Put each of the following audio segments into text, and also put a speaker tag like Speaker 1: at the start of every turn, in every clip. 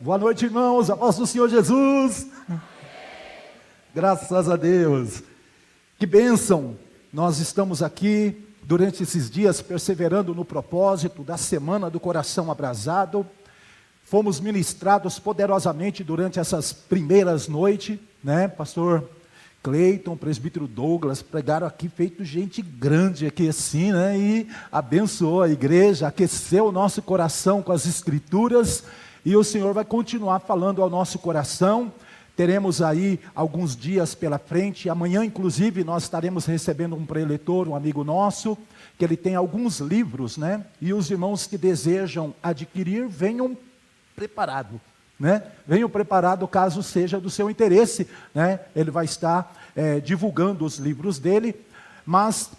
Speaker 1: Boa noite, irmãos, a paz do Senhor Jesus. Graças a Deus. Que bênção. Nós estamos aqui durante esses dias perseverando no propósito da Semana do Coração Abrasado. Fomos ministrados poderosamente durante essas primeiras noites, né? Pastor Cleiton, presbítero Douglas, pregaram aqui, feito gente grande aqui assim, né? E abençoou a igreja, aqueceu o nosso coração com as escrituras. E o Senhor vai continuar falando ao nosso coração. Teremos aí alguns dias pela frente. Amanhã, inclusive, nós estaremos recebendo um preletor, um amigo nosso, que ele tem alguns livros, né? E os irmãos que desejam adquirir, venham preparado, né? Venham preparado caso seja do seu interesse, né? Ele vai estar divulgando os livros dele, mas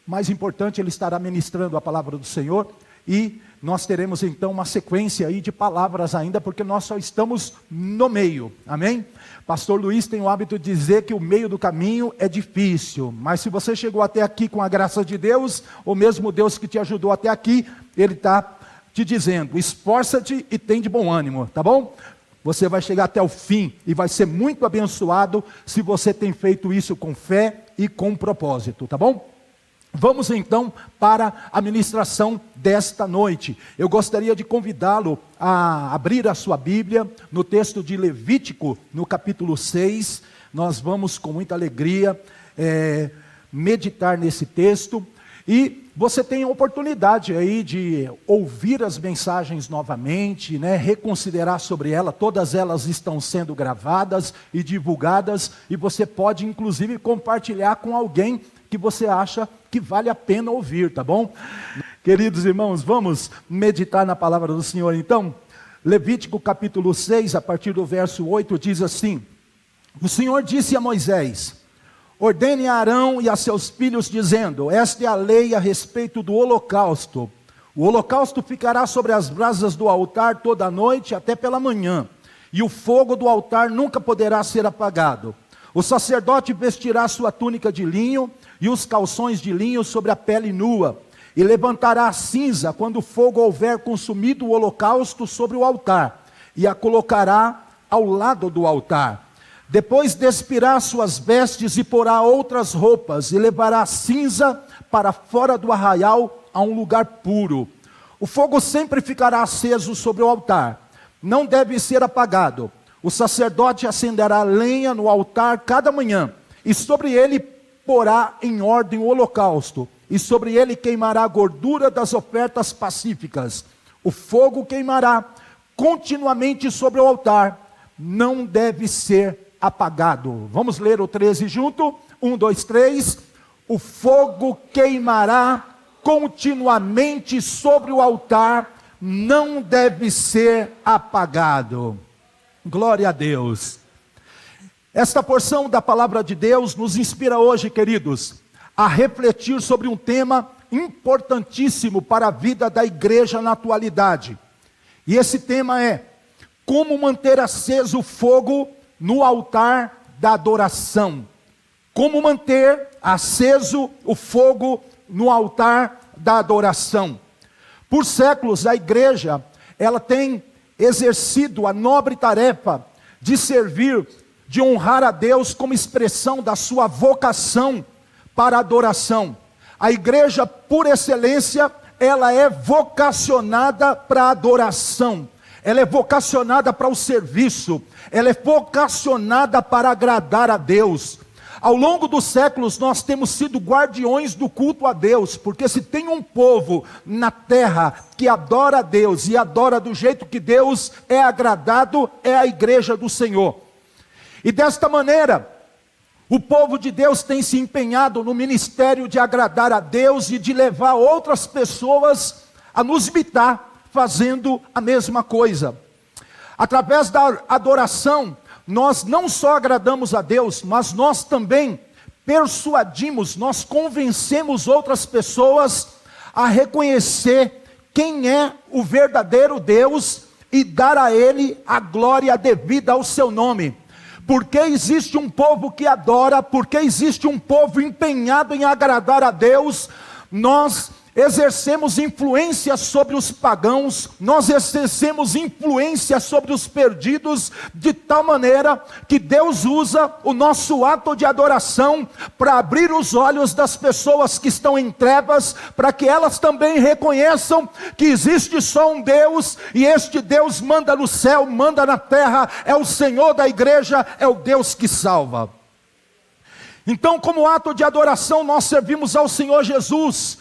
Speaker 1: mais importante, ele estará ministrando a palavra do Senhor. E nós teremos então uma sequência aí de palavras ainda, porque nós só estamos no meio, amém? Pastor Luiz tem o hábito de dizer que o meio do caminho é difícil, mas se você chegou até aqui com a graça de Deus, o mesmo Deus que te ajudou até aqui, Ele está te dizendo, esforça-te e tem de bom ânimo, tá bom? Você vai chegar até o fim e vai ser muito abençoado se você tem feito isso com fé e com propósito, tá bom? Vamos então para a ministração desta noite. Eu gostaria de convidá-lo a abrir a sua Bíblia no texto de Levítico, no capítulo 6. Nós vamos com muita alegria meditar nesse texto. E você tem a oportunidade aí de ouvir as mensagens novamente, né? Reconsiderar sobre ela. Todas elas estão sendo gravadas e divulgadas. E você pode inclusive compartilhar com alguém que você acha que vale a pena ouvir, tá bom? Queridos irmãos, vamos meditar na palavra do Senhor então? Levítico capítulo 6, a partir do verso 8, diz assim: O Senhor disse a Moisés: ordene a Arão e a seus filhos, dizendo, esta é a lei a respeito do holocausto. O holocausto ficará sobre as brasas do altar toda a noite até pela manhã, e o fogo do altar nunca poderá ser apagado. O sacerdote vestirá sua túnica de linho e os calções de linho sobre a pele nua, e levantará a cinza quando o fogo houver consumido o holocausto sobre o altar, e a colocará ao lado do altar. Depois despirá suas vestes e porá outras roupas, e levará a cinza para fora do arraial a um lugar puro. O fogo sempre ficará aceso sobre o altar, não deve ser apagado. O sacerdote acenderá lenha no altar cada manhã, e sobre ele porá em ordem o holocausto, e sobre ele queimará a gordura das ofertas pacíficas. O fogo queimará continuamente sobre o altar, não deve ser apagado. Vamos ler o 13 junto? 1, 2, 3. O fogo queimará continuamente sobre o altar, não deve ser apagado. Glória a Deus. Esta porção da palavra de Deus nos inspira hoje, queridos, a refletir sobre um tema importantíssimo para a vida da igreja na atualidade. E esse tema é: como manter aceso o fogo no altar da adoração. Como manter aceso o fogo no altar da adoração. Por séculos a igreja, ela tem exercido a nobre tarefa de servir, de honrar a Deus como expressão da sua vocação para a adoração. A igreja, por excelência, ela é vocacionada para a adoração. Ela é vocacionada para o serviço. Ela é vocacionada para agradar a Deus. Ao longo dos séculos nós temos sido guardiões do culto a Deus, porque se tem um povo na terra que adora a Deus e adora do jeito que Deus é agradado, é a igreja do Senhor. E desta maneira, o povo de Deus tem se empenhado no ministério de agradar a Deus e de levar outras pessoas a nos imitar, fazendo a mesma coisa. Através da adoração, nós não só agradamos a Deus, mas nós também persuadimos, nós convencemos outras pessoas a reconhecer quem é o verdadeiro Deus e dar a Ele a glória devida ao seu nome. Porque existe um povo que adora, porque existe um povo empenhado em agradar a Deus, nós exercemos influência sobre os pagãos, nós exercemos influência sobre os perdidos, de tal maneira que Deus usa o nosso ato de adoração para abrir os olhos das pessoas que estão em trevas, para que elas também reconheçam que existe só um Deus, e este Deus manda no céu, manda na terra, é o Senhor da igreja, é o Deus que salva. Então, como ato de adoração, nós servimos ao Senhor Jesus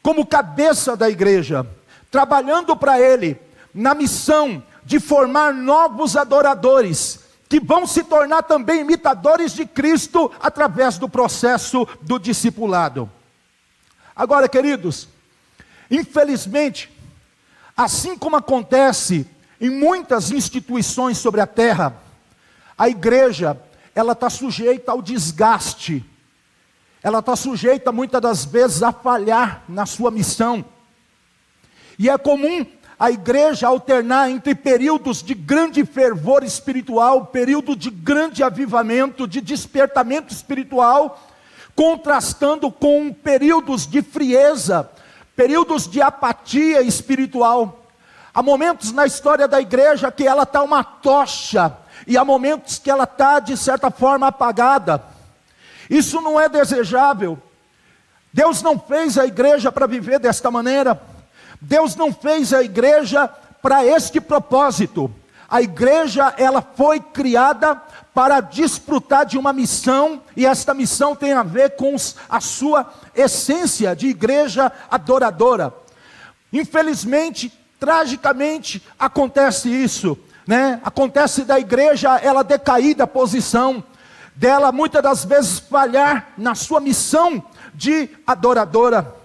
Speaker 1: como cabeça da igreja, trabalhando para Ele, na missão de formar novos adoradores, que vão se tornar também imitadores de Cristo, através do processo do discipulado. Agora, queridos, infelizmente, assim como acontece em muitas instituições sobre a terra, a igreja, ela está sujeita ao desgaste, ela está sujeita muitas das vezes a falhar na sua missão. E é comum a igreja alternar entre períodos de grande fervor espiritual, período de grande avivamento, de despertamento espiritual, contrastando com períodos de frieza, períodos de apatia espiritual. Há momentos na história da igreja que ela está uma tocha, e há momentos que ela está de certa forma apagada. Isso não é desejável. Deus não fez a igreja para viver desta maneira. Deus não fez a igreja para este propósito. A igreja, ela foi criada para desfrutar de uma missão, e esta missão tem a ver com a sua essência de igreja adoradora. Infelizmente, tragicamente, acontece isso, né? Acontece da igreja, ela decair da posição dela, muitas das vezes falhar na sua missão de adoradora.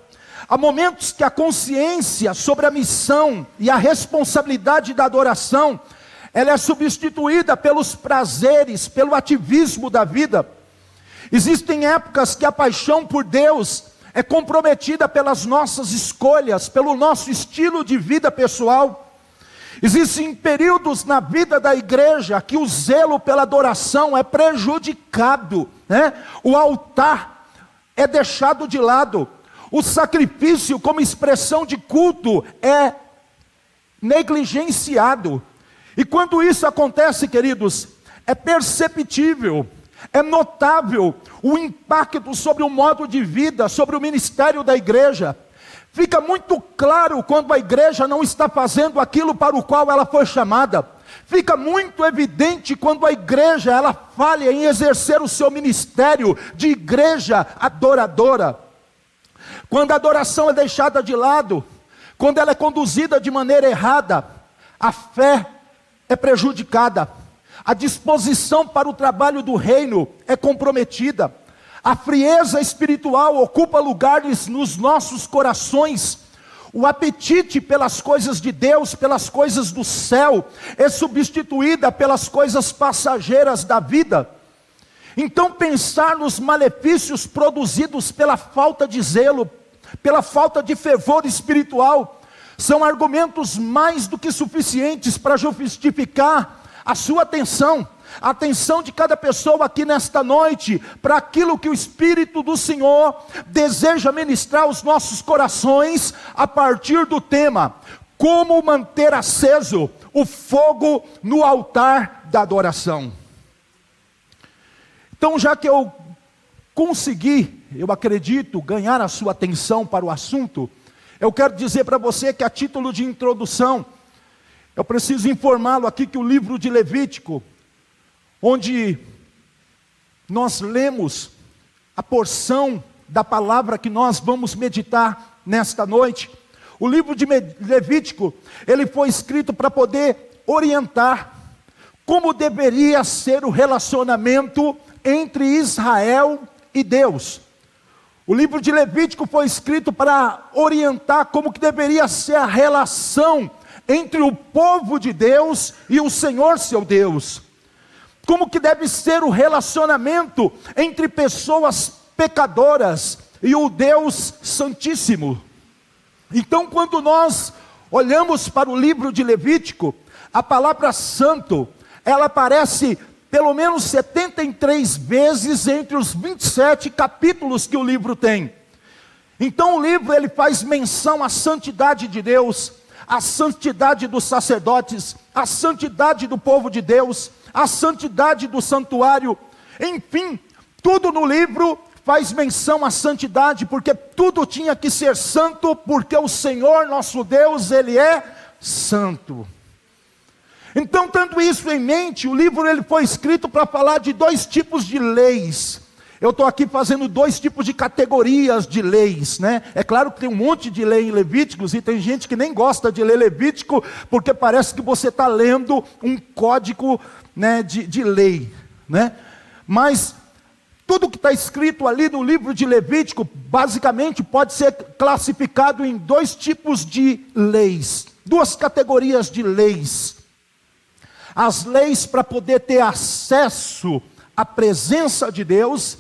Speaker 1: Há momentos que a consciência sobre a missão e a responsabilidade da adoração, ela é substituída pelos prazeres, pelo ativismo da vida. Existem épocas que a paixão por Deus é comprometida pelas nossas escolhas, pelo nosso estilo de vida pessoal. Existem períodos na vida da igreja que o zelo pela adoração é prejudicado, né? O altar é deixado de lado, o sacrifício como expressão de culto é negligenciado. E quando isso acontece, queridos, é perceptível, é notável o impacto sobre o modo de vida, sobre o ministério da igreja. Fica muito claro quando a igreja não está fazendo aquilo para o qual ela foi chamada. Fica muito evidente quando a igreja, ela falha em exercer o seu ministério de igreja adoradora. Quando a adoração é deixada de lado, quando ela é conduzida de maneira errada, a fé é prejudicada, a disposição para o trabalho do reino é comprometida. A frieza espiritual ocupa lugares nos nossos corações. O apetite pelas coisas de Deus, pelas coisas do céu, é substituída pelas coisas passageiras da vida. Então, pensar nos malefícios produzidos pela falta de zelo, pela falta de fervor espiritual, são argumentos mais do que suficientes para justificar a sua atenção. A atenção de cada pessoa aqui nesta noite, para aquilo que o Espírito do Senhor deseja ministrar aos nossos corações, a partir do tema: como manter aceso o fogo no altar da adoração. Então, já que eu consegui, eu acredito, ganhar a sua atenção para o assunto, eu quero dizer para você que, a título de introdução, eu preciso informá-lo aqui que o livro de Levítico, onde nós lemos a porção da palavra que nós vamos meditar nesta noite, o livro de Levítico, ele foi escrito para poder orientar como deveria ser o relacionamento entre Israel e Deus. O livro de Levítico foi escrito para orientar como que deveria ser a relação entre o povo de Deus e o Senhor seu Deus. Como que deve ser o relacionamento entre pessoas pecadoras e o Deus Santíssimo. Então, quando nós olhamos para o livro de Levítico, a palavra santo, ela aparece pelo menos 73 vezes entre os 27 capítulos que o livro tem. Então o livro ele faz menção à santidade de Deus, à santidade dos sacerdotes, à santidade do povo de Deus, à santidade do santuário. Enfim, tudo no livro faz menção à santidade, porque tudo tinha que ser santo, porque o Senhor nosso Deus, Ele é santo. Então, tendo isso em mente, o livro ele foi escrito para falar de dois tipos de leis. Eu estou aqui fazendo dois tipos de categorias de leis, né? É claro que tem um monte de lei em Levíticos, e tem gente que nem gosta de ler Levítico, porque parece que você está lendo um código, né, de lei, né? Mas tudo que está escrito ali no livro de Levítico, basicamente pode ser classificado em dois tipos de leis, duas categorias de leis. As leis para poder ter acesso à presença de Deus,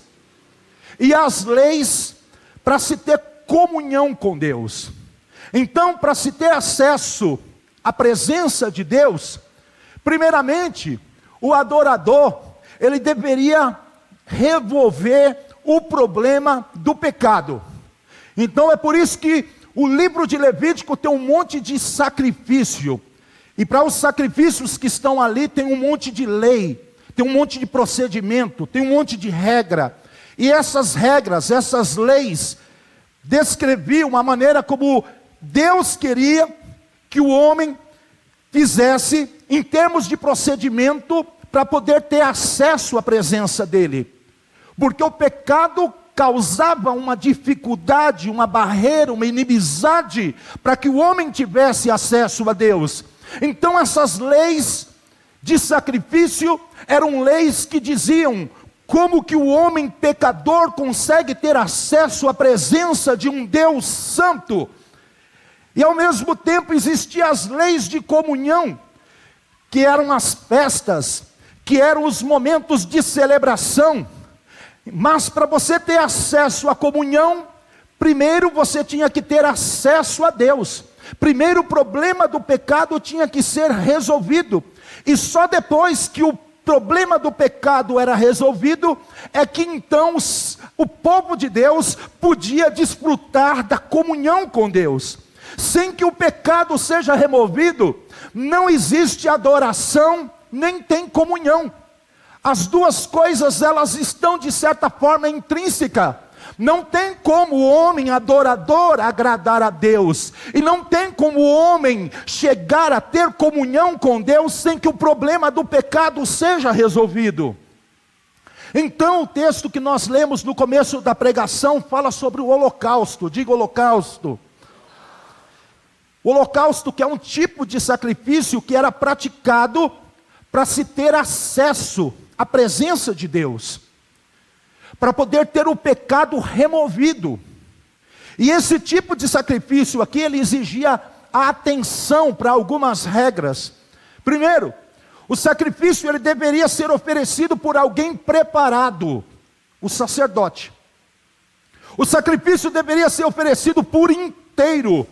Speaker 1: e as leis para se ter comunhão com Deus. Então, para se ter acesso à presença de Deus, primeiramente, o adorador, ele deveria resolver o problema do pecado. Então é por isso que o livro de Levítico tem um monte de sacrifício, e para os sacrifícios que estão ali tem um monte de lei, tem um monte de procedimento, tem um monte de regra. E essas regras, essas leis, descreviam a maneira como Deus queria que o homem fizesse em termos de procedimento para poder ter acesso à presença dele. Porque o pecado causava uma dificuldade, uma barreira, uma inimizade para que o homem tivesse acesso a Deus. Então essas leis de sacrifício eram leis que diziam como que o homem pecador consegue ter acesso à presença de um Deus santo. E ao mesmo tempo existiam as leis de comunhão, que eram as festas, que eram os momentos de celebração. Mas para você ter acesso à comunhão, primeiro você tinha que ter acesso a Deus. Primeiro o problema do pecado tinha que ser resolvido. E só depois que o problema do pecado era resolvido, é que então o povo de Deus podia desfrutar da comunhão com Deus. Sem que o pecado seja removido, não existe adoração, nem tem comunhão. As duas coisas, elas estão de certa forma intrínsecas. Não tem como o homem adorador agradar a Deus, e não tem como o homem chegar a ter comunhão com Deus sem que o problema do pecado seja resolvido. Então o texto que nós lemos no começo da pregação fala sobre o holocausto. Diga holocausto. O holocausto, que é um tipo de sacrifício que era praticado para se ter acesso à presença de Deus, para poder ter o pecado removido. E esse tipo de sacrifício aqui, ele exigia a atenção para algumas regras. Primeiro, o sacrifício ele deveria ser oferecido por alguém preparado, o sacerdote. O sacrifício deveria ser oferecido por inteiro.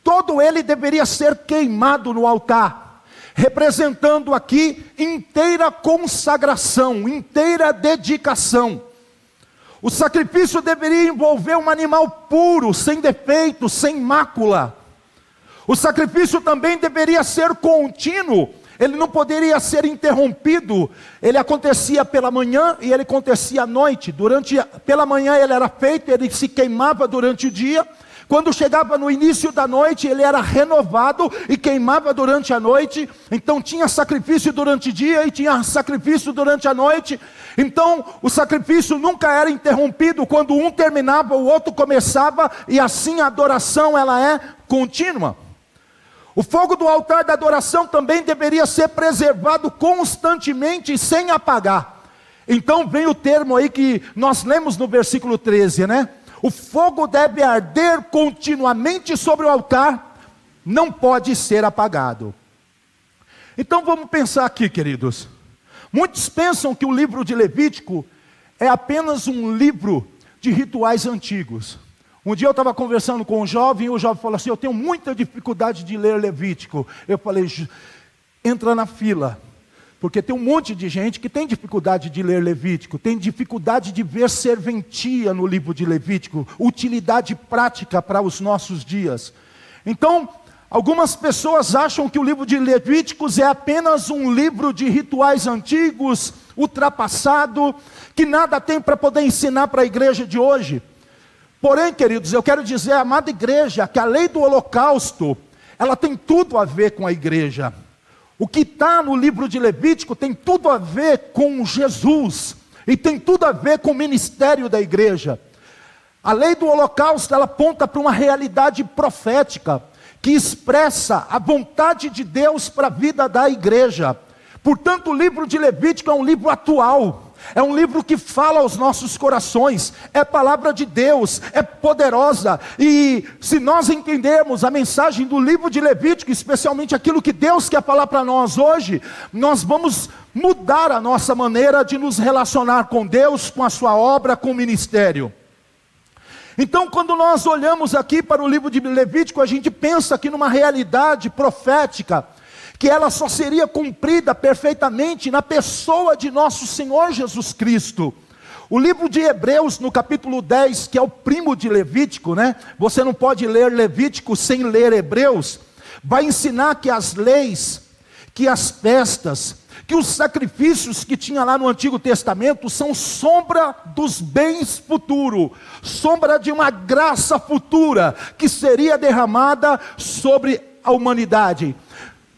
Speaker 1: Todo ele deveria ser queimado no altar, representando aqui inteira consagração, inteira dedicação. O sacrifício deveria envolver um animal puro, sem defeito, sem mácula. O sacrifício também deveria ser contínuo, ele não poderia ser interrompido. Ele acontecia pela manhã e ele acontecia à noite. Pela manhã ele era feito, ele se queimava durante o dia. Quando chegava no início da noite, ele era renovado e queimava durante a noite. Então tinha sacrifício durante o dia e tinha sacrifício durante a noite. Então o sacrifício nunca era interrompido. Quando um terminava, o outro começava, e assim a adoração ela é contínua. O fogo do altar da adoração também deveria ser preservado constantemente, sem apagar. Então vem o termo aí que nós lemos no versículo 13, né? O fogo deve arder continuamente sobre o altar, não pode ser apagado. Então vamos pensar aqui, queridos. Muitos pensam que o livro de Levítico é apenas um livro de rituais antigos. Um dia eu estava conversando com um jovem, e o jovem falou assim: eu tenho muita dificuldade de ler Levítico. Eu falei: entra na fila. Porque tem um monte de gente que tem dificuldade de ler Levítico, tem dificuldade de ver serventia no livro de Levítico, utilidade prática para os nossos dias. Então, algumas pessoas acham que o livro de Levíticos é apenas um livro de rituais antigos, ultrapassado, que nada tem para poder ensinar para a igreja de hoje. Porém, queridos, eu quero dizer, amada igreja, que a lei do holocausto, ela tem tudo a ver com a igreja. O que está no livro de Levítico tem tudo a ver com Jesus, e tem tudo a ver com o ministério da igreja. A lei do holocausto, ela aponta para uma realidade profética, que expressa a vontade de Deus para a vida da igreja. Portanto, o livro de Levítico é um livro atual, é um livro que fala aos nossos corações, é palavra de Deus, é poderosa, e se nós entendermos a mensagem do livro de Levítico, especialmente aquilo que Deus quer falar para nós hoje, nós vamos mudar a nossa maneira de nos relacionar com Deus, com a sua obra, com o ministério. Então, quando nós olhamos aqui para o livro de Levítico, a gente pensa aqui numa realidade profética, que ela só seria cumprida perfeitamente na pessoa de nosso Senhor Jesus Cristo. O livro de Hebreus, no capítulo 10, que é o primo de Levítico, né? Você não pode ler Levítico sem ler Hebreus. Vai ensinar que as leis, que as festas, que os sacrifícios que tinha lá no Antigo Testamento são sombra dos bens futuros, sombra de uma graça futura que seria derramada sobre a humanidade.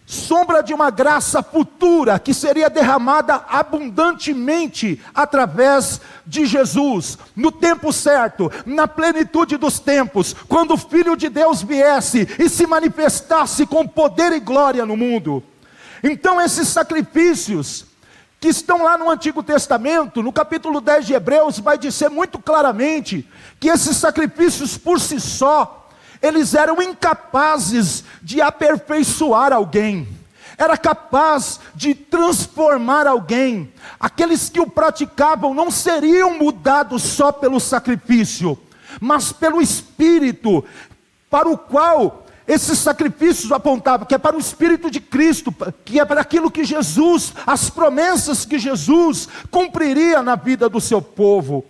Speaker 1: Sombra de uma graça futura que seria derramada abundantemente através de Jesus, no tempo certo, na plenitude dos tempos, quando o Filho de Deus viesse e se manifestasse com poder e glória no mundo. Então esses sacrifícios que estão lá no Antigo Testamento, no capítulo 10 de Hebreus, vai dizer muito claramente que esses sacrifícios por si só, eles eram incapazes de aperfeiçoar alguém, era capaz de transformar alguém. Aqueles que o praticavam não seriam mudados só pelo sacrifício, mas pelo Espírito, para o qual esses sacrifícios apontavam, que é para o Espírito de Cristo, que é para aquilo que Jesus, as promessas que Jesus cumpriria na vida do seu povo.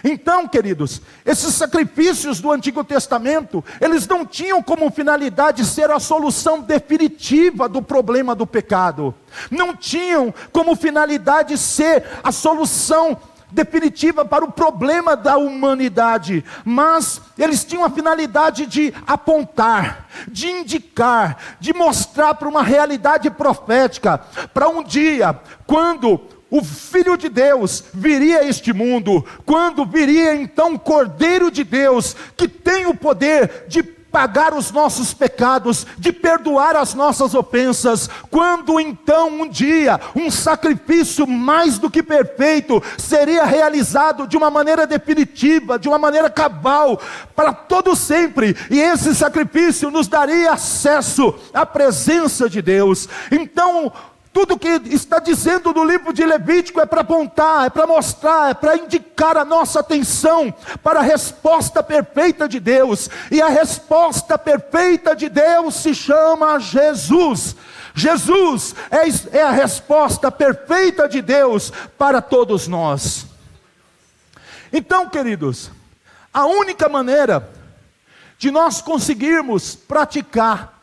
Speaker 1: Então, queridos, esses sacrifícios do Antigo Testamento, eles não tinham como finalidade ser a solução definitiva do problema do pecado. Não tinham como finalidade ser a solução definitiva para o problema da humanidade, mas eles tinham a finalidade de apontar, de indicar, de mostrar para uma realidade profética, para um dia, quando o Filho de Deus viria a este mundo, quando viria então o Cordeiro de Deus, que tem o poder de pagar os nossos pecados, de perdoar as nossas ofensas, quando então um dia, um sacrifício mais do que perfeito, seria realizado de uma maneira definitiva, de uma maneira cabal, para todo sempre, e esse sacrifício nos daria acesso à presença de Deus. Então, tudo que está dizendo no livro de Levítico é para apontar, é para mostrar, é para indicar a nossa atenção para a resposta perfeita de Deus. E a resposta perfeita de Deus se chama Jesus. Jesus é a resposta perfeita de Deus para todos nós. Então, queridos, a única maneira de nós conseguirmos praticar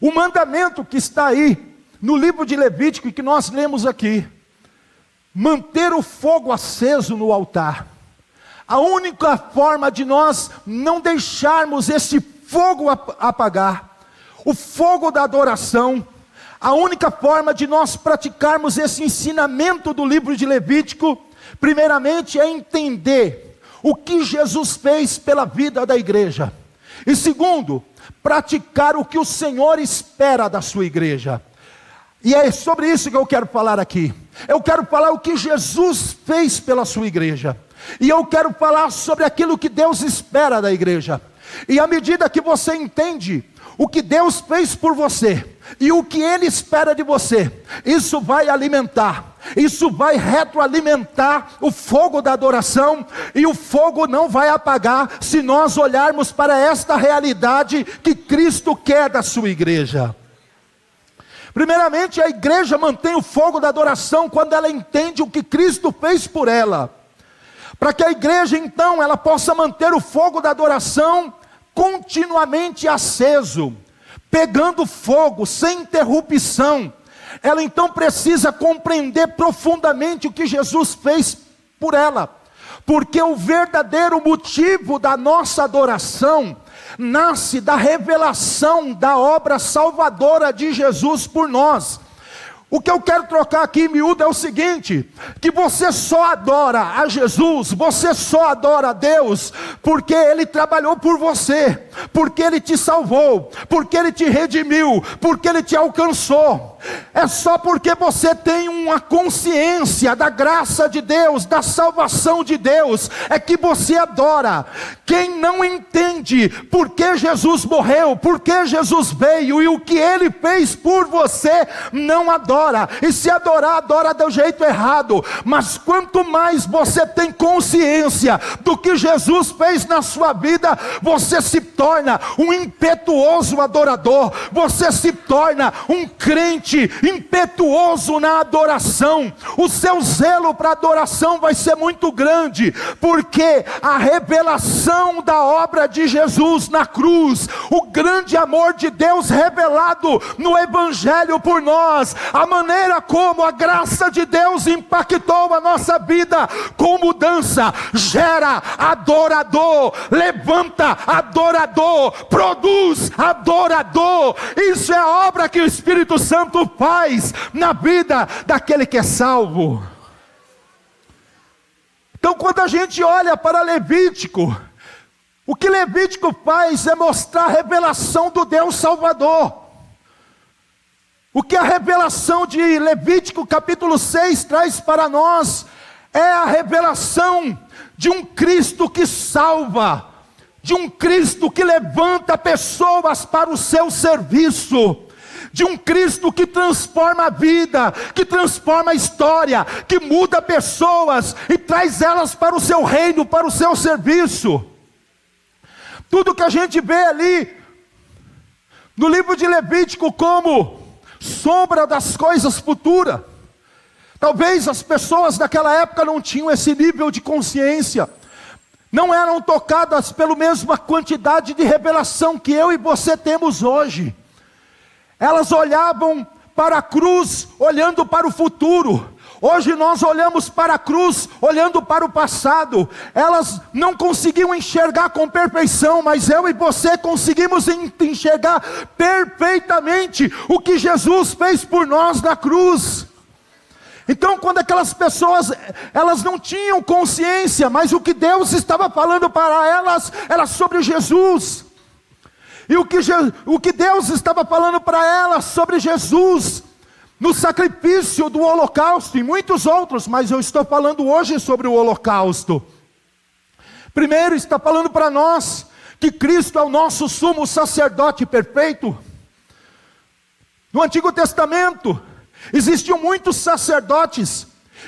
Speaker 1: o mandamento que está aí no livro de Levítico, que nós lemos aqui, manter o fogo aceso no altar. A única forma de nós não deixarmos esse fogo apagar, o fogo da adoração, a única forma de nós praticarmos esse ensinamento do livro de Levítico, primeiramente é entender o que Jesus fez pela vida da igreja. E segundo, praticar o que o Senhor espera da sua igreja. E é sobre isso que eu quero falar aqui. Eu quero falar o que Jesus fez pela sua igreja. E eu quero falar sobre aquilo que Deus espera da igreja. E à medida que você entende o que Deus fez por você e o que Ele espera de você, isso vai alimentar, isso vai retroalimentar o fogo da adoração, e o fogo não vai apagar se nós olharmos para esta realidade que Cristo quer da sua igreja. Primeiramente, a igreja mantém o fogo da adoração quando ela entende o que Cristo fez por ela. Para que a igreja então, ela possa manter o fogo da adoração continuamente aceso, pegando fogo, sem interrupção. Ela então precisa compreender profundamente o que Jesus fez por ela. Porque o verdadeiro motivo da nossa adoração nasce da revelação da obra salvadora de Jesus por nós. O que eu quero trocar aqui em miúdo é o seguinte: que você só adora a Jesus, você só adora a Deus, porque Ele trabalhou por você, porque Ele te salvou, porque Ele te redimiu, porque Ele te alcançou. É só porque você tem uma consciência da graça de Deus, da salvação de Deus, é que você adora. Quem não entende por que Jesus morreu, por que Jesus veio e o que Ele fez por você, não adora. E se adorar, adora do jeito errado. Mas quanto mais você tem consciência do que Jesus fez na sua vida, você se torna um impetuoso adorador, você se torna um crente impetuoso na adoração. O seu zelo para adoração vai ser muito grande, porque a revelação da obra de Jesus na cruz, o grande amor de Deus revelado no Evangelho por nós, a maneira como a graça de Deus impactou a nossa vida com mudança, gera adorador, levanta adorador, produz adorador. Isso é a obra que o Espírito Santo faz na vida daquele que é salvo. Então, quando a gente olha para Levítico, o que Levítico faz é mostrar a revelação do Deus Salvador. O que a revelação de Levítico capítulo 6 traz para nós é a revelação de um Cristo que salva, de um Cristo que levanta pessoas para o seu serviço, de um Cristo que transforma a vida, que transforma a história, que muda pessoas e traz elas para o seu reino, para o seu serviço. Tudo que a gente vê ali no livro de Levítico como sombra das coisas futuras. Talvez as pessoas daquela época não tinham esse nível de consciência, não eram tocadas pela mesma quantidade de revelação que eu e você temos hoje. Elas olhavam para a cruz, olhando para o futuro. Hoje nós olhamos para a cruz, olhando para o passado. Elas não conseguiam enxergar com perfeição, mas eu e você conseguimos enxergar perfeitamente o que Jesus fez por nós na cruz. Então, quando aquelas pessoas, elas não tinham consciência, mas o que Deus estava falando para elas era sobre Jesus. E o que Deus estava falando para elas sobre Jesus, no sacrifício do holocausto, e muitos outros, mas eu estou falando hoje sobre o holocausto. Primeiro está falando para nós, que Cristo é o nosso sumo sacerdote perfeito. No Antigo Testamento, existiam muitos sacerdotes,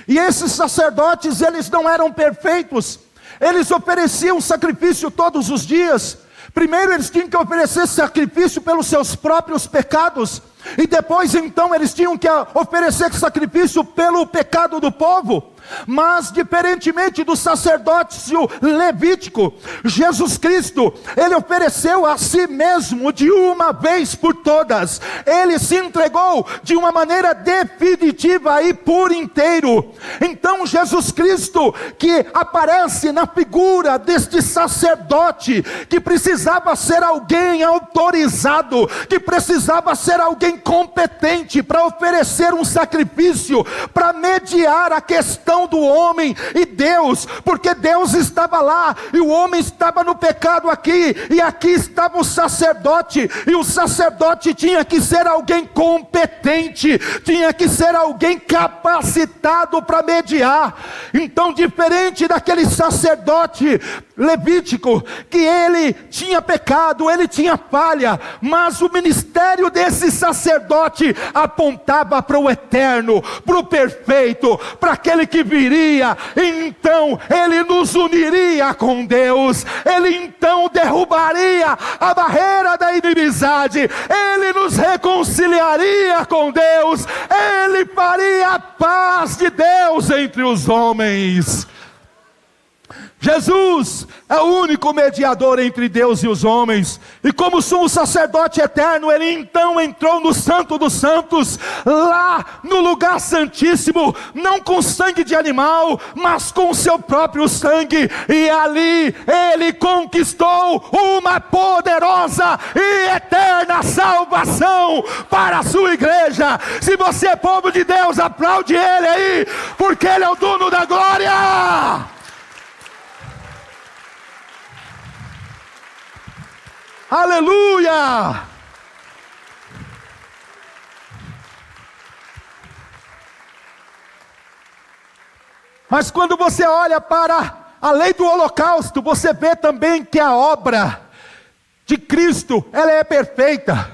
Speaker 1: e esses sacerdotes, eles não eram perfeitos, eles ofereciam sacrifício todos os dias. Primeiro eles tinham que oferecer sacrifício pelos seus próprios pecados, e depois então eles tinham que oferecer sacrifício pelo pecado do povo. Mas diferentemente do sacerdócio levítico, Jesus Cristo, Ele ofereceu a si mesmo de uma vez por todas. Ele se entregou de uma maneira definitiva e por inteiro. Então Jesus Cristo, que aparece na figura deste sacerdote, que precisava ser alguém autorizado, que precisava ser alguém competente para oferecer um sacrifício, para mediar a questão do homem e Deus, porque Deus estava lá e o homem estava no pecado aqui, e aqui estava o sacerdote, e o sacerdote tinha que ser alguém competente, tinha que ser alguém capacitado para mediar. Então, diferente daquele sacerdote levítico, que ele tinha pecado, ele tinha falha, mas o ministério desse sacerdote sacerdote apontava para o eterno, para o perfeito, para aquele que viria, e então ele nos uniria com Deus, ele então derrubaria a barreira da inimizade, ele nos reconciliaria com Deus, ele faria a paz de Deus entre os homens. Jesus é o único mediador entre Deus e os homens, e como sumo sacerdote eterno, ele então entrou no Santo dos Santos, lá no lugar santíssimo, não com sangue de animal, mas com o seu próprio sangue, e ali ele conquistou uma poderosa e eterna salvação para a sua igreja. Se você é povo de Deus, aplaude ele aí, porque ele é o dono da glória. Aleluia! Mas quando você olha para a lei do holocausto, você vê também que a obra de Cristo, ela é perfeita.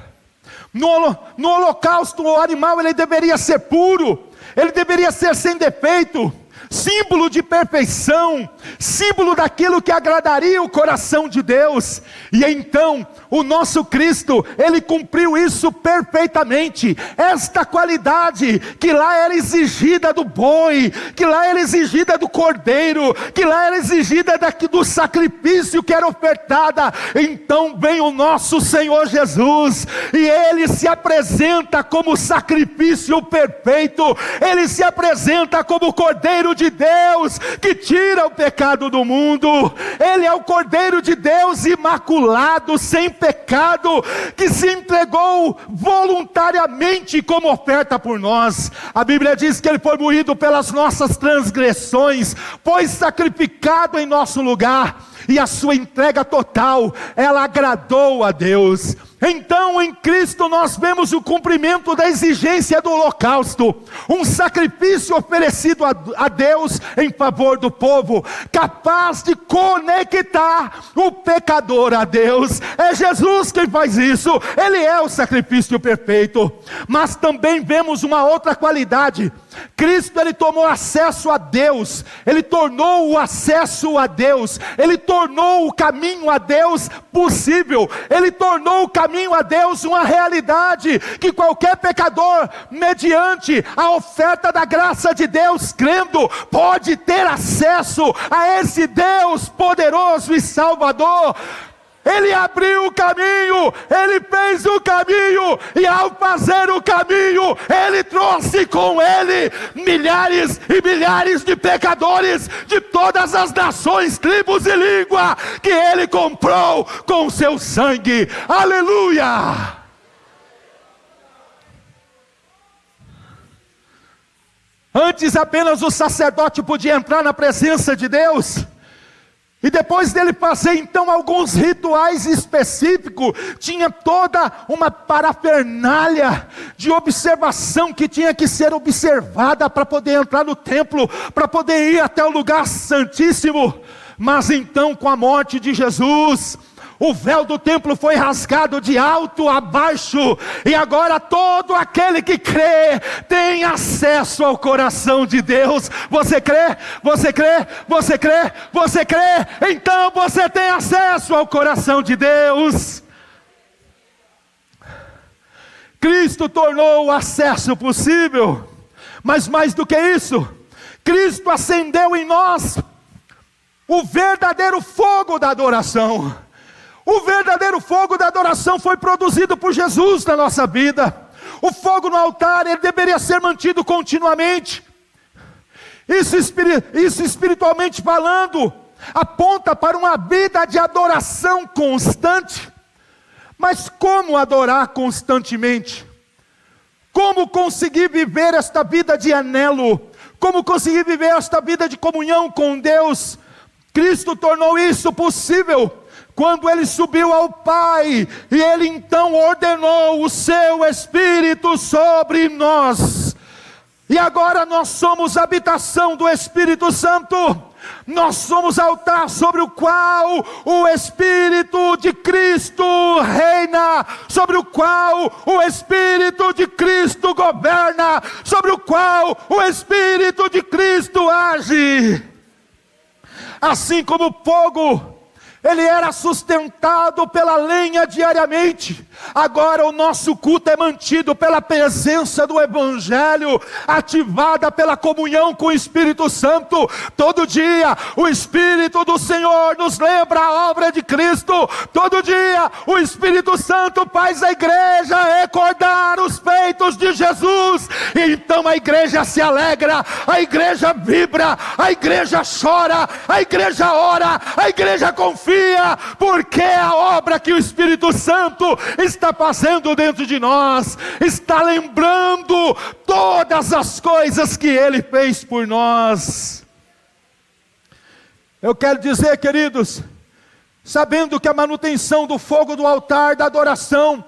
Speaker 1: No holocausto, o animal ele deveria ser puro, ele deveria ser sem defeito, símbolo de perfeição, símbolo daquilo que agradaria o coração de Deus. E então o nosso Cristo, ele cumpriu isso perfeitamente. Esta qualidade que lá era exigida do boi, que lá era exigida do cordeiro, que lá era exigida do sacrifício que era ofertada, então vem o nosso Senhor Jesus, e ele se apresenta como sacrifício perfeito, ele se apresenta como cordeiro de Deus, que tira o pecado do mundo. Ele é o Cordeiro de Deus imaculado, sem pecado, que se entregou voluntariamente como oferta por nós. A Bíblia diz que ele foi moído pelas nossas transgressões, foi sacrificado em nosso lugar, e a sua entrega total, ela agradou a Deus. Então em Cristo nós vemos o cumprimento da exigência do holocausto, um sacrifício oferecido a Deus em favor do povo, capaz de conectar o pecador a Deus. É Jesus quem faz isso, ele é o sacrifício perfeito. Mas também vemos uma outra qualidade. Cristo, ele tomou acesso a Deus, ele tornou o acesso a Deus, ele tornou o caminho a Deus possível, ele tornou o caminho a Deus uma realidade, que qualquer pecador, mediante a oferta da graça de Deus, crendo, pode ter acesso a esse Deus poderoso e salvador. Ele abriu o caminho, ele fez o caminho, e ao fazer o caminho, ele trouxe com ele milhares e milhares de pecadores de todas as nações, tribos e língua, que ele comprou com o seu sangue. Aleluia! Antes apenas o sacerdote podia entrar na presença de Deus, e depois dele fazer então alguns rituais específicos, tinha toda uma parafernália de observação que tinha que ser observada para poder entrar no templo, para poder ir até o lugar santíssimo. Mas então, com a morte de Jesus, o véu do templo foi rasgado de alto a baixo, e agora todo aquele que crê tem acesso ao coração de Deus. Você crê? Você crê? Você crê? Você crê? Então você tem acesso ao coração de Deus. Cristo tornou o acesso possível, mas mais do que isso, Cristo acendeu em nós o verdadeiro fogo da adoração. O verdadeiro fogo da adoração foi produzido por Jesus na nossa vida. O fogo no altar, ele deveria ser mantido continuamente. Isso espiritualmente falando, aponta para uma vida de adoração constante. Mas como adorar constantemente? Como conseguir viver esta vida de anelo? Como conseguir viver esta vida de comunhão com Deus? Cristo tornou isso possível quando ele subiu ao Pai, e ele então ordenou o seu Espírito sobre nós, e agora nós somos habitação do Espírito Santo. Nós somos altar sobre o qual o Espírito de Cristo reina, sobre o qual o Espírito de Cristo governa, sobre o qual o Espírito de Cristo age. Assim como o fogo, ele era sustentado pela lenha diariamente, agora o nosso culto é mantido pela presença do Evangelho, ativada pela comunhão com o Espírito Santo. Todo dia o Espírito do Senhor nos lembra a obra de Cristo. Todo dia o Espírito Santo faz a igreja recordar os feitos de Jesus, e então a igreja se alegra, a igreja vibra, a igreja chora, a igreja ora, a igreja confia, porque a obra que o Espírito Santo está fazendo dentro de nós, está lembrando todas as coisas que Ele fez por nós. Eu quero dizer, queridos, sabendo que a manutenção do fogo do altar da adoração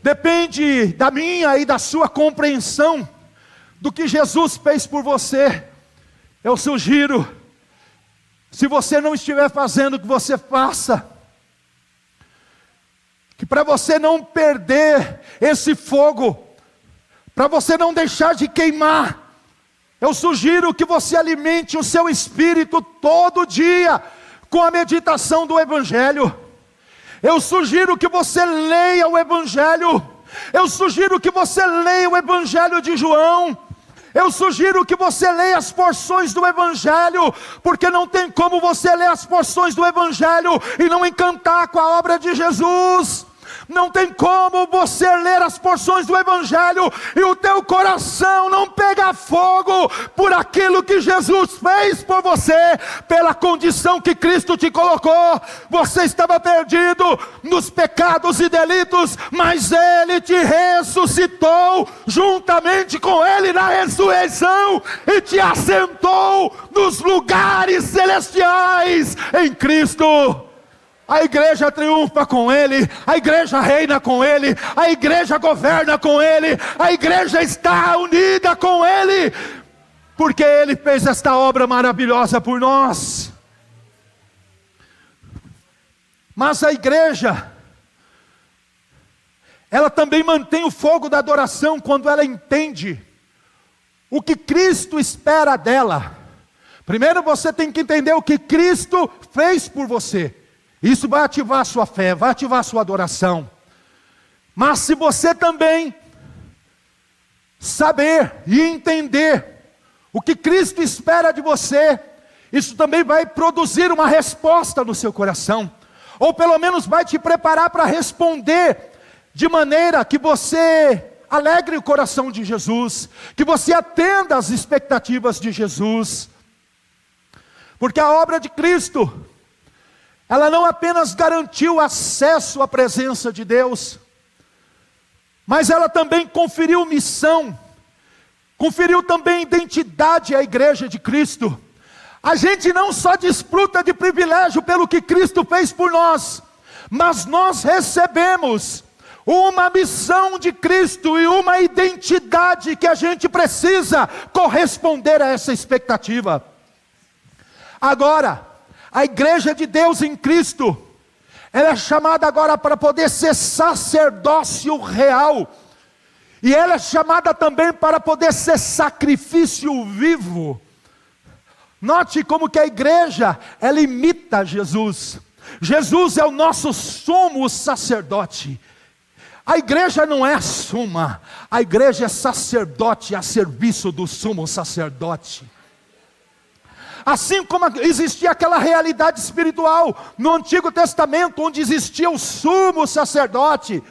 Speaker 1: depende da minha e da sua compreensão do que Jesus fez por você, eu sugiro, se você não estiver fazendo, que você faça, que para você não perder esse fogo, para você não deixar de queimar, eu sugiro que você alimente o seu espírito todo dia, com a meditação do Evangelho. Eu sugiro que você leia o Evangelho, eu sugiro que você leia o Evangelho de João, eu sugiro que você leia as porções do Evangelho, porque não tem como você ler as porções do Evangelho e não encantar com a obra de Jesus. Não tem como você ler as porções do Evangelho e o teu coração não pegar fogo por aquilo que Jesus fez por você, pela condição que Cristo te colocou. Você estava perdido nos pecados e delitos, mas Ele te ressuscitou juntamente com Ele na ressurreição e te assentou nos lugares celestiais em Cristo. A igreja triunfa com Ele, a igreja reina com Ele, a igreja governa com Ele, a igreja está unida com Ele, porque Ele fez esta obra maravilhosa por nós. Mas a igreja, ela também mantém o fogo da adoração quando ela entende o que Cristo espera dela. Primeiro você tem que entender o que Cristo fez por você. Isso vai ativar a sua fé, vai ativar a sua adoração. Mas se você também saber e entender o que Cristo espera de você, isso também vai produzir uma resposta no seu coração, ou pelo menos vai te preparar para responder de maneira que você alegre o coração de Jesus, que você atenda às expectativas de Jesus. Porque a obra de Cristo, ela não apenas garantiu acesso à presença de Deus, mas ela também conferiu missão, conferiu também identidade à igreja de Cristo. A gente não só desfruta de privilégio pelo que Cristo fez por nós, mas nós recebemos uma missão de Cristo e uma identidade que a gente precisa corresponder a essa expectativa. Agora, a igreja de Deus em Cristo, ela é chamada agora para poder ser sacerdócio real, e ela é chamada também para poder ser sacrifício vivo. Note como que a igreja, ela imita Jesus. Jesus é o nosso sumo sacerdote. A igreja não é suma, a igreja é sacerdote a serviço do sumo sacerdote. Assim como existia aquela realidade espiritual no Antigo Testamento, onde existia o sumo sacerdote,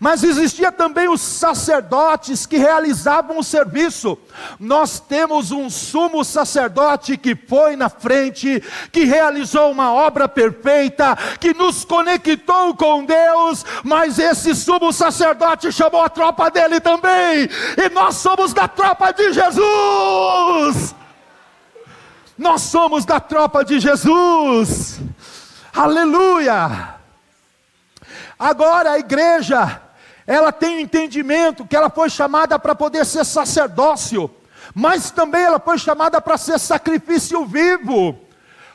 Speaker 1: mas existia também os sacerdotes que realizavam o serviço. Nós temos um sumo sacerdote que foi na frente, que realizou uma obra perfeita, que nos conectou com Deus, mas esse sumo sacerdote chamou a tropa dele também, e nós somos da tropa de Jesus. Nós somos da tropa de Jesus, aleluia. Agora a igreja, ela tem o entendimento que ela foi chamada para poder ser sacerdócio, mas também ela foi chamada para ser sacrifício vivo,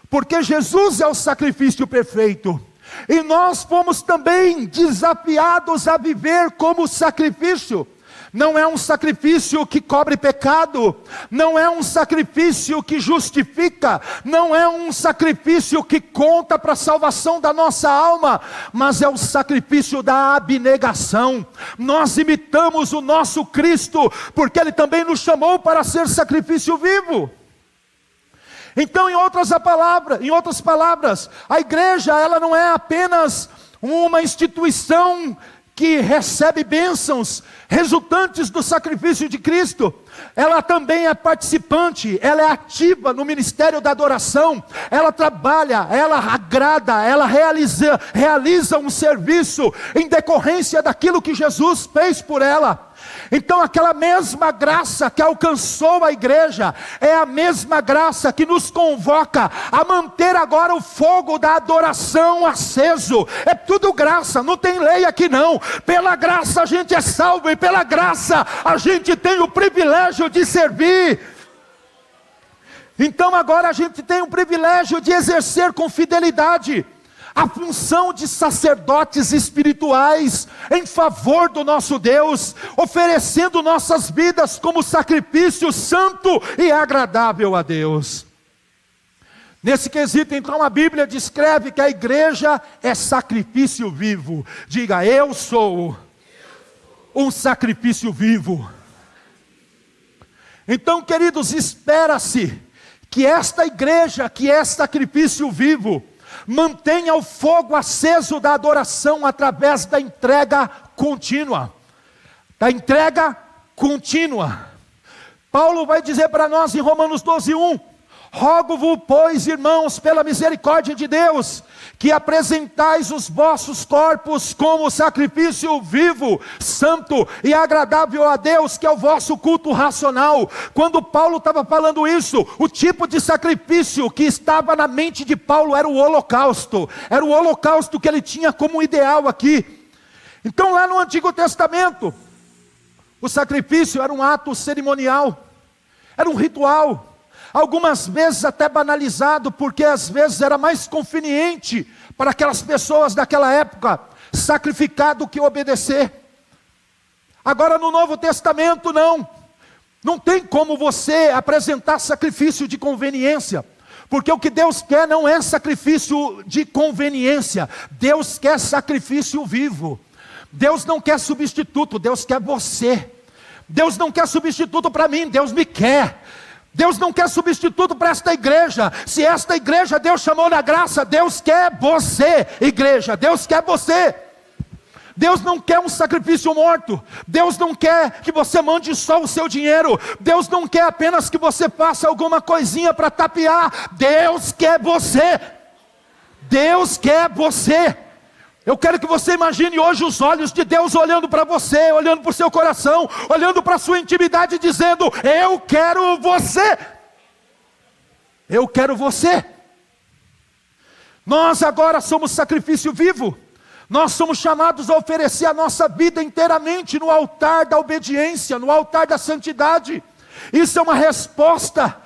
Speaker 1: porque Jesus é o sacrifício perfeito. E nós fomos também desafiados a viver como sacrifício. Não é um sacrifício que cobre pecado, não é um sacrifício que justifica, não é um sacrifício que conta para a salvação da nossa alma, mas é o sacrifício da abnegação. Nós imitamos o nosso Cristo, porque Ele também nos chamou para ser sacrifício vivo. Então, em outras palavras, a igreja, ela não é apenas uma instituição que recebe bênçãos resultantes do sacrifício de Cristo. Ela também é participante, ela é ativa no ministério da adoração, ela trabalha, ela agrada, ela realiza um serviço em decorrência daquilo que Jesus fez por ela. Então aquela mesma graça que alcançou a igreja, é a mesma graça que nos convoca a manter agora o fogo da adoração aceso. É tudo graça, não tem lei aqui não. Pela graça a gente é salvo, e pela graça a gente tem o privilégio de servir. Então agora a gente tem o privilégio de exercer com fidelidade a função de sacerdotes espirituais em favor do nosso Deus, oferecendo nossas vidas como sacrifício santo e agradável a Deus. Nesse quesito, então, a Bíblia descreve que a igreja é sacrifício vivo. Diga: eu sou um sacrifício vivo. Então, queridos, espera-se que esta igreja, que é sacrifício vivo, mantenha o fogo aceso da adoração através da entrega contínua. Da entrega contínua. Paulo vai dizer para nós em Romanos 12:1: rogo-vos, pois, irmãos, pela misericórdia de Deus, que apresentais os vossos corpos como sacrifício vivo, santo e agradável a Deus, que é o vosso culto racional. Quando Paulo estava falando isso, o tipo de sacrifício que estava na mente de Paulo era o holocausto. Era o holocausto que ele tinha como ideal aqui. Então, lá no Antigo Testamento, o sacrifício era um ato cerimonial, era um ritual. Algumas vezes até banalizado, porque às vezes era mais conveniente para aquelas pessoas daquela época sacrificar do que obedecer. Agora no Novo Testamento não tem como você apresentar sacrifício de conveniência, porque o que Deus quer não é sacrifício de conveniência, Deus quer sacrifício vivo. Deus não quer substituto, Deus quer você. Deus não quer substituto para mim, Deus me quer. Deus não quer substituto para esta igreja. Se esta igreja Deus chamou na graça, Deus quer você, igreja. Deus quer você. Deus não quer um sacrifício morto. Deus não quer que você mande só o seu dinheiro. Deus não quer apenas que você faça alguma coisinha para tapear. Deus quer você. Deus quer você. Eu quero que você imagine hoje os olhos de Deus olhando para você, olhando para o seu coração, olhando para a sua intimidade, dizendo: eu quero você. Eu quero você. Nós agora somos sacrifício vivo. Nós somos chamados a oferecer a nossa vida inteiramente no altar da obediência, no altar da santidade. Isso é uma resposta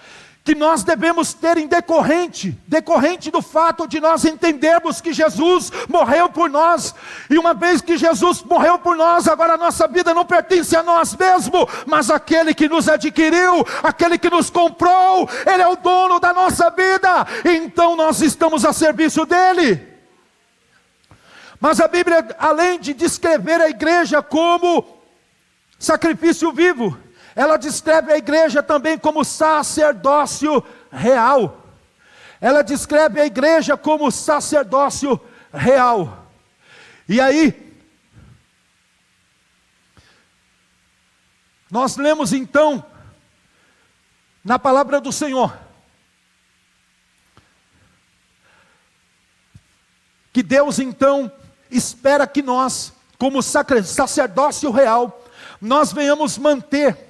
Speaker 1: que nós devemos ter em decorrente do fato de nós entendermos que Jesus morreu por nós, e uma vez que Jesus morreu por nós, agora a nossa vida não pertence a nós mesmos, mas àquele que nos adquiriu, aquele que nos comprou. Ele é o dono da nossa vida, então nós estamos a serviço dele. Mas a Bíblia, além de descrever a igreja como sacrifício vivo, ela descreve a igreja também como sacerdócio real. Ela descreve a igreja como sacerdócio real. E aí, nós lemos então, na palavra do Senhor, que Deus então espera que nós, como sacerdócio real, nós venhamos manter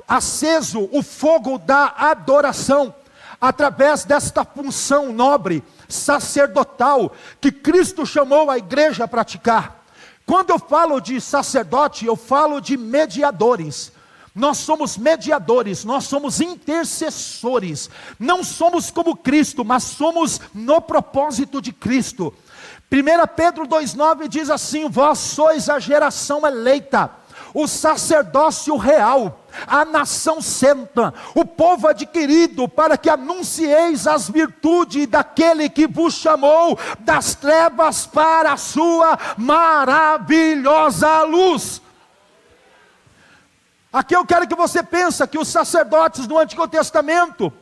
Speaker 1: aceso o fogo da adoração, através desta função nobre, sacerdotal, que Cristo chamou a igreja a praticar. Quando eu falo de sacerdote, eu falo de mediadores. Nós somos mediadores, nós somos intercessores. Não somos como Cristo, mas somos no propósito de Cristo. 1 Pedro 2,9 diz assim: vós sois a geração eleita, o sacerdócio real, a nação santa, o povo adquirido, para que anuncieis as virtudes daquele que vos chamou das trevas para a sua maravilhosa luz. Aqui eu quero que você pense que os sacerdotes do Antigo Testamento,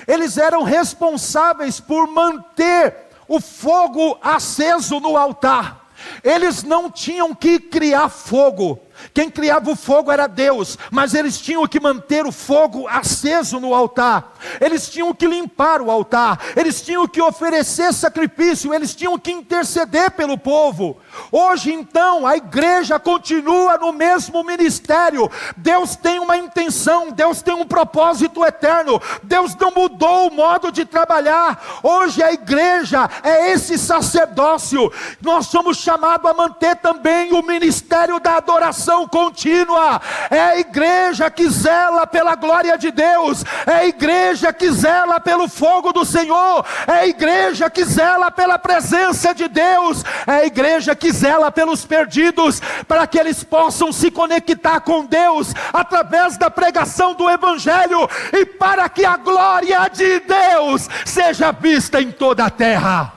Speaker 1: eles eram responsáveis por manter o fogo aceso no altar. Eles não tinham que criar fogo. Quem criava o fogo era Deus, mas eles tinham que manter o fogo aceso no altar. Eles tinham que limpar o altar, eles tinham que oferecer sacrifício, eles tinham que interceder pelo povo. Hoje então a igreja continua no mesmo ministério. Deus tem uma intenção, Deus tem um propósito eterno. Deus não mudou o modo de trabalhar. Hoje a igreja é esse sacerdócio. Nós somos chamados a manter também o ministério da adoração contínua. É a igreja que zela pela glória de Deus, é a igreja que zela pelo fogo do Senhor, é a igreja que zela pela presença de Deus, é a igreja que zela pelos perdidos, para que eles possam se conectar com Deus através da pregação do Evangelho, e para que a glória de Deus seja vista em toda a terra.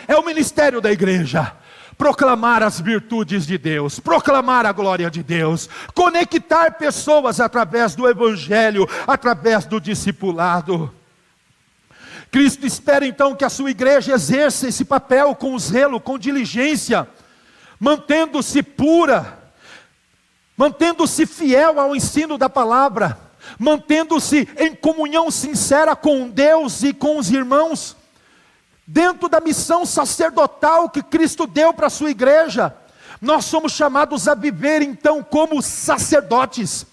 Speaker 1: É o ministério da igreja: proclamar as virtudes de Deus, proclamar a glória de Deus, conectar pessoas através do Evangelho, através do discipulado. Cristo espera então que a sua igreja exerça esse papel com zelo, com diligência, mantendo-se pura, mantendo-se fiel ao ensino da palavra, mantendo-se em comunhão sincera com Deus e com os irmãos, dentro da missão sacerdotal que Cristo deu para a sua igreja. Nós somos chamados a viver então como sacerdotes.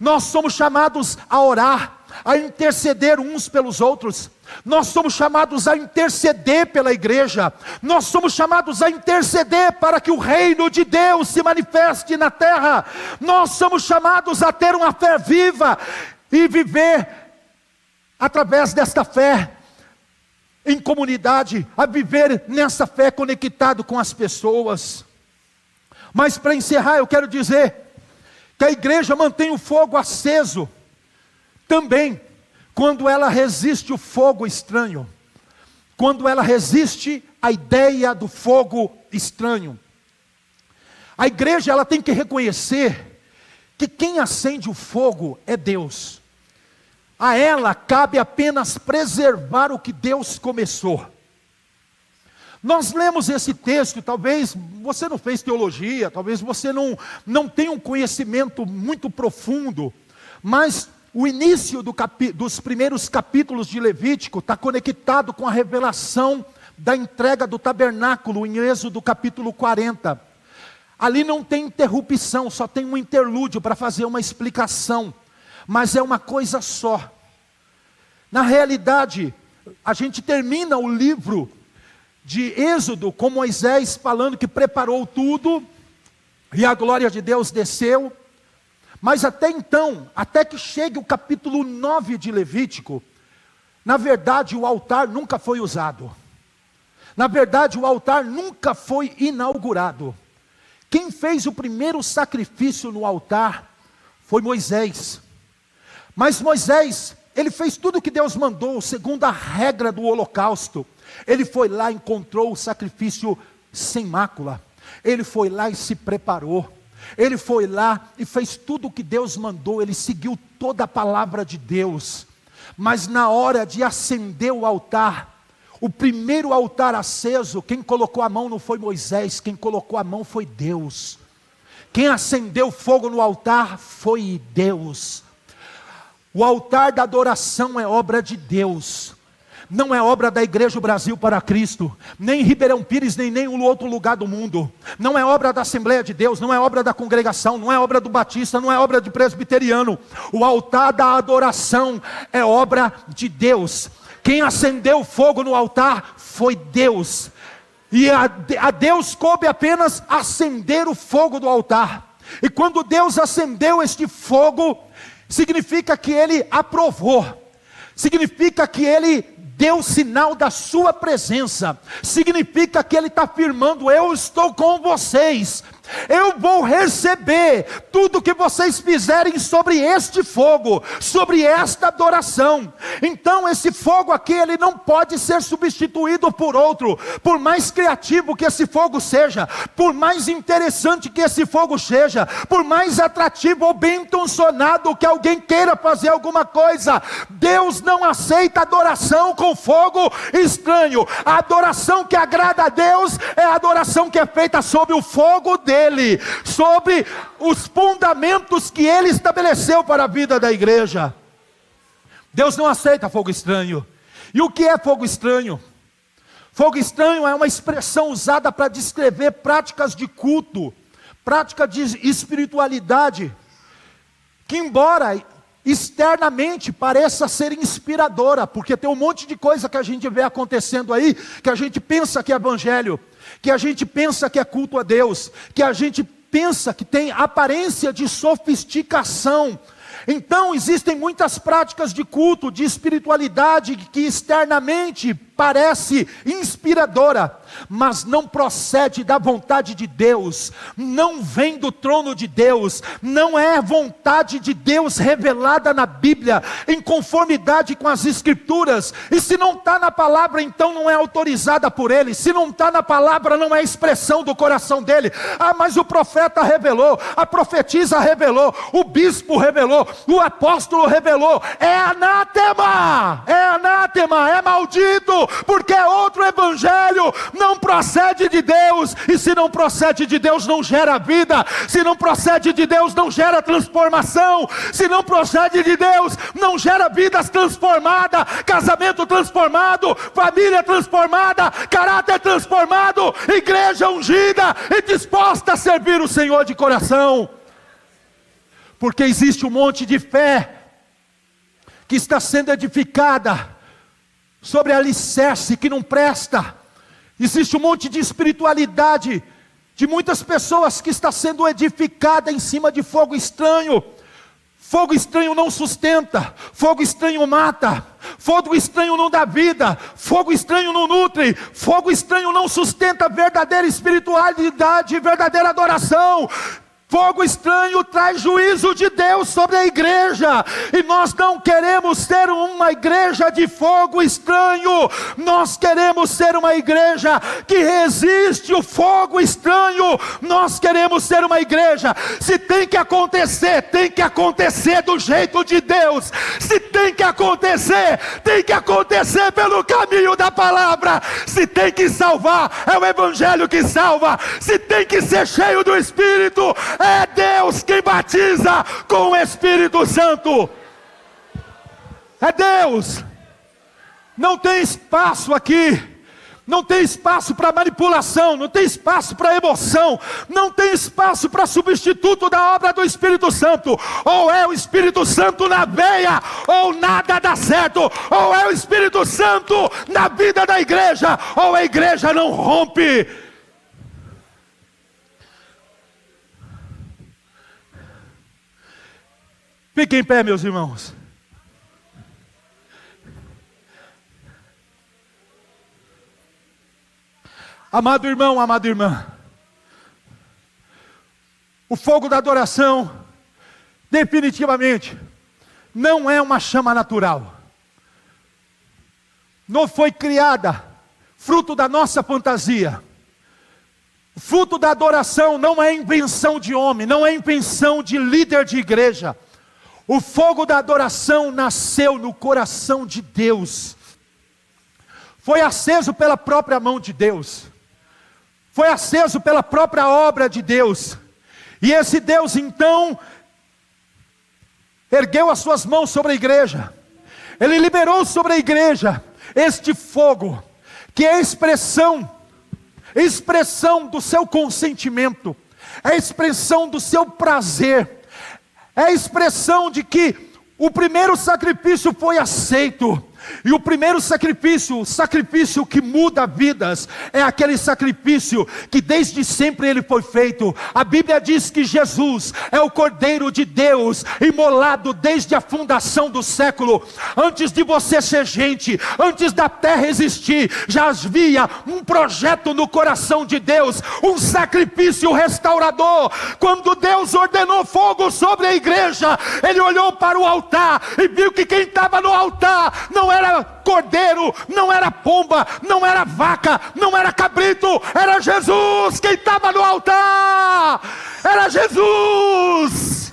Speaker 1: Nós somos chamados a orar, a interceder uns pelos outros. Nós somos chamados a interceder pela igreja. Nós somos chamados a interceder para que o reino de Deus se manifeste na terra. Nós somos chamados a ter uma fé viva e viver através desta fé em comunidade, a viver nessa fé conectado com as pessoas. Mas para encerrar, eu quero dizer que a igreja mantém o fogo aceso também quando ela resiste o fogo estranho, quando ela resiste a ideia do fogo estranho. A igreja ela tem que reconhecer que quem acende o fogo é Deus. A ela cabe apenas preservar o que Deus começou. Nós lemos esse texto, talvez você não fez teologia, talvez você não tenha um conhecimento muito profundo, mas o início dos primeiros capítulos de Levítico está conectado com a revelação da entrega do tabernáculo em Êxodo capítulo 40. Ali não tem interrupção, só tem um interlúdio para fazer uma explicação. Mas é uma coisa só. Na realidade, a gente termina o livro de Êxodo com Moisés falando que preparou tudo, e a glória de Deus desceu. Mas até então, até que chegue o capítulo 9 de Levítico, na verdade o altar nunca foi usado. Na verdade o altar nunca foi inaugurado. Quem fez o primeiro sacrifício no altar foi Moisés. Mas Moisés, ele fez tudo o que Deus mandou, segundo a regra do holocausto. Ele foi lá e encontrou o sacrifício sem mácula. Ele foi lá e se preparou. Ele foi lá e fez tudo o que Deus mandou. Ele seguiu toda a palavra de Deus. Mas na hora de acender o altar, o primeiro altar aceso, quem colocou a mão não foi Moisés, quem colocou a mão foi Deus. Quem acendeu fogo no altar foi Deus. O altar da adoração é obra de Deus, não é obra da Igreja Brasil para Cristo, nem em Ribeirão Pires, nem em nenhum outro lugar do mundo. Não é obra da Assembleia de Deus, não é obra da congregação, não é obra do Batista, não é obra de presbiteriano. O altar da adoração é obra de Deus. Quem acendeu fogo no altar foi Deus, e a Deus coube apenas acender o fogo do altar. E quando Deus acendeu este fogo, significa que Ele aprovou, significa que Ele deu sinal da sua presença, significa que Ele está afirmando: eu estou com vocês, eu vou receber tudo que vocês fizerem sobre este fogo, sobre esta adoração. Então esse fogo aqui, ele não pode ser substituído por outro. Por mais criativo que esse fogo seja, por mais interessante que esse fogo seja, por mais atrativo ou bem intencionado que alguém queira fazer alguma coisa, Deus não aceita adoração com fogo estranho. A adoração que agrada a Deus é a adoração que é feita sob o fogo dele, sobre os fundamentos que Ele estabeleceu para a vida da igreja. Deus não aceita fogo estranho. E o que é fogo estranho? Fogo estranho é uma expressão usada para descrever práticas de culto, prática de espiritualidade, que embora externamente pareça ser inspiradora, porque tem um monte de coisa que a gente vê acontecendo aí, que a gente pensa que é evangelho, que a gente pensa que é culto a Deus, que a gente pensa que tem aparência de sofisticação. Então existem muitas práticas de culto, de espiritualidade, que externamente parece inspiradora, mas não procede da vontade de Deus, não vem do trono de Deus, não é vontade de Deus revelada na Bíblia, em conformidade com as Escrituras. E se não está na palavra, então não é autorizada por Ele. Se não está na palavra, não é expressão do coração dele. Ah, mas o profeta revelou, a profetisa revelou, o bispo revelou, o apóstolo revelou. É anátema, é maldito, porque é outro evangelho, não procede de Deus. E se não procede de Deus, não gera vida. Se não procede de Deus, não gera transformação. Se não procede de Deus, não gera vidas transformadas, casamento transformado, família transformada, caráter transformado, igreja ungida e disposta a servir o Senhor de coração. Porque existe um monte de fé que está sendo edificada sobre alicerce que não presta. Existe um monte de espiritualidade de muitas pessoas que está sendo edificada em cima de fogo estranho. Fogo estranho não sustenta, fogo estranho mata, fogo estranho não dá vida, fogo estranho não nutre, fogo estranho não sustenta verdadeira espiritualidade, verdadeira adoração. Fogo estranho traz juízo de Deus sobre a igreja, e nós não queremos ser uma igreja de fogo estranho. Nós queremos ser uma igreja que resiste o fogo estranho. Nós queremos ser uma igreja, se tem que acontecer do jeito de Deus. Se tem que acontecer pelo caminho da palavra. Se tem que salvar, é o evangelho que salva. Se tem que ser cheio do Espírito, é Deus quem batiza com o Espírito Santo. É Deus. Não tem espaço aqui. Não tem espaço para manipulação, não tem espaço para emoção, não tem espaço para substituto da obra do Espírito Santo. Ou é o Espírito Santo na veia, ou nada dá certo. Ou é o Espírito Santo na vida da igreja, ou a igreja não rompe. Fiquem em pé, meus irmãos. Amado irmão, amada irmã, o fogo da adoração, definitivamente, não é uma chama natural. Não foi criada, fruto da nossa fantasia. O fruto da adoração não é invenção de homem, não é invenção de líder de igreja. O fogo da adoração nasceu no coração de Deus. Foi aceso pela própria mão de Deus. Foi aceso pela própria obra de Deus. E esse Deus então ergueu as suas mãos sobre a igreja. Ele liberou sobre a igreja este fogo, que é a expressão do seu consentimento, é a expressão do seu prazer, é a expressão de que o primeiro sacrifício foi aceito, E o primeiro sacrifício, o sacrifício que muda vidas, é aquele sacrifício que desde sempre ele foi feito. A Bíblia diz que Jesus é o Cordeiro de Deus, imolado desde a fundação do século. Antes de você ser gente, antes da terra existir, já havia um projeto no coração de Deus, um sacrifício restaurador. Quando Deus ordenou fogo sobre a igreja, ele olhou para o altar e viu que quem estava no altar não era cordeiro, não era pomba, não era vaca, não era cabrito, era Jesus. Quem estava no altar era Jesus.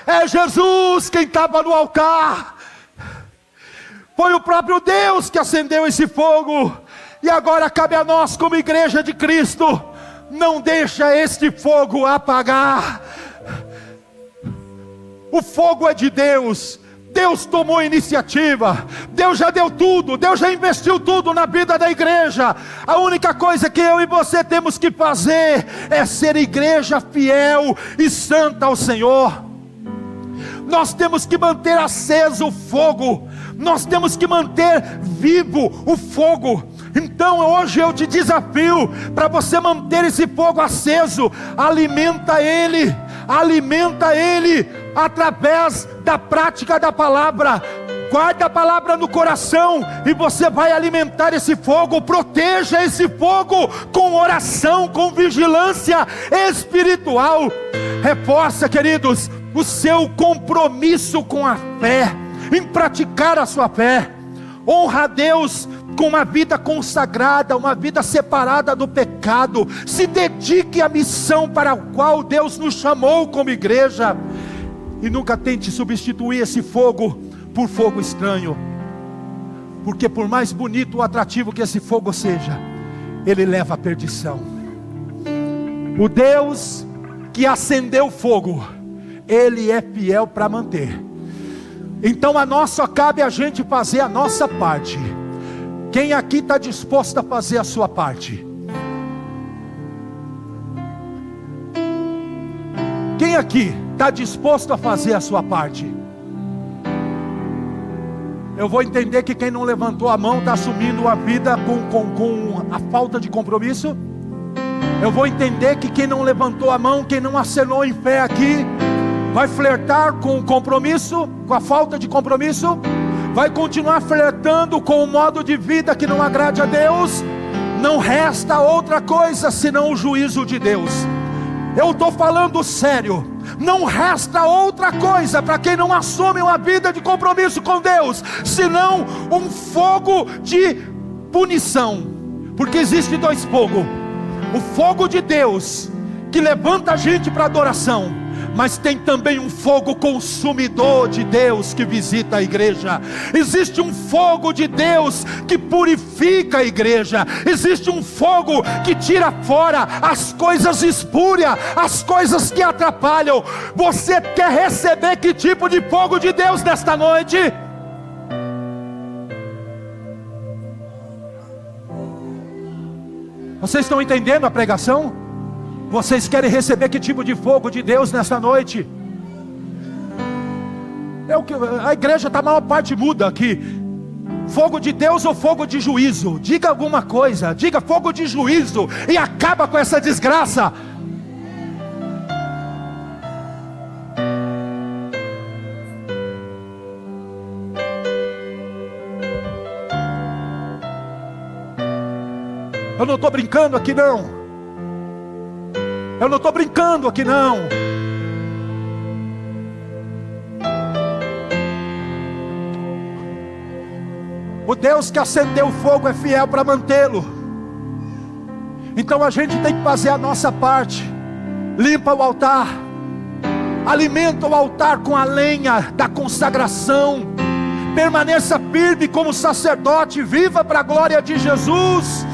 Speaker 1: É Jesus quem estava no altar. Foi o próprio Deus que acendeu esse fogo. E agora cabe a nós, como igreja de Cristo, não deixa este fogo apagar. O fogo é de Deus. Deus tomou a iniciativa. Deus já deu tudo. Deus já investiu tudo na vida da igreja. A única coisa que eu e você temos que fazer é ser igreja fiel e santa ao Senhor. Nós temos que manter aceso o fogo. Nós temos que manter vivo o fogo. Então hoje eu te desafio para você manter esse fogo aceso. Alimenta ele através da prática da palavra. Guarda a palavra no coração e você vai alimentar esse fogo. Proteja esse fogo com oração, com vigilância espiritual. Reforça, queridos, o seu compromisso com a fé, em praticar a sua fé. Honra a Deus com uma vida consagrada, uma vida separada do pecado. Se dedique à missão para a qual Deus nos chamou como igreja. E nunca tente substituir esse fogo por fogo estranho. Porque por mais bonito ou atrativo que esse fogo seja, ele leva à perdição. O Deus que acendeu o fogo, ele é fiel para manter. Então a nós só cabe a gente fazer a nossa parte. Quem aqui está disposto a fazer a sua parte? Quem aqui está disposto a fazer a sua parte? Eu vou entender que quem não levantou a mão está assumindo a vida com a falta de compromisso. Eu vou entender que quem não levantou a mão, quem não acenou em fé aqui, vai flertar com o compromisso, com a falta de compromisso. Vai continuar flertando com o modo de vida que não agrade a Deus. Não resta outra coisa senão o juízo de Deus. Eu estou falando sério. Não resta outra coisa para quem não assume uma vida de compromisso com Deus, senão um fogo de punição. Porque existe dois fogos: o fogo de Deus, que levanta a gente para adoração, mas tem também um fogo consumidor de Deus que visita a igreja. Existe um fogo de Deus que purifica a igreja. Existe um fogo que tira fora as coisas espúrias, as coisas que atrapalham. Você quer receber que tipo de fogo de Deus nesta noite? Vocês estão entendendo a pregação? Vocês querem receber que tipo de fogo de Deus nessa noite? A igreja está a maior parte muda aqui. Fogo de Deus ou fogo de juízo? Diga alguma coisa. Diga fogo de juízo e acaba com essa desgraça. Eu não estou brincando aqui não. Eu não estou brincando aqui não. O Deus que acendeu o fogo é fiel para mantê-lo. Então a gente tem que fazer a nossa parte. Limpa o altar, alimenta o altar com a lenha da consagração. Permaneça firme como sacerdote, viva para a glória de Jesus.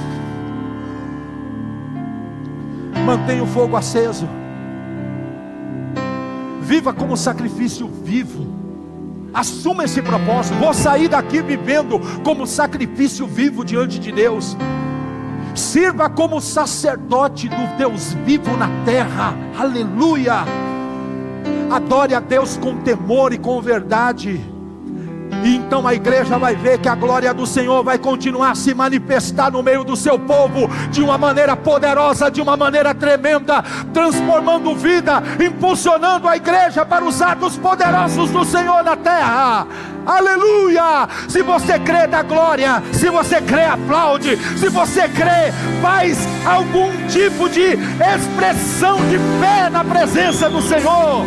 Speaker 1: Mantenha o fogo aceso. Viva como sacrifício vivo. Assuma esse propósito. Vou sair daqui vivendo como sacrifício vivo diante de Deus. Sirva como sacerdote do Deus vivo na terra. Aleluia. Adore a Deus com temor e com verdade. E então a igreja vai ver que a glória do Senhor vai continuar a se manifestar no meio do seu povo, de uma maneira poderosa, de uma maneira tremenda, transformando vida, impulsionando a igreja para os atos poderosos do Senhor na terra. Aleluia! Se você crê, dá glória. Se você crê, aplaude. Se você crê, faz algum tipo de expressão de fé na presença do Senhor.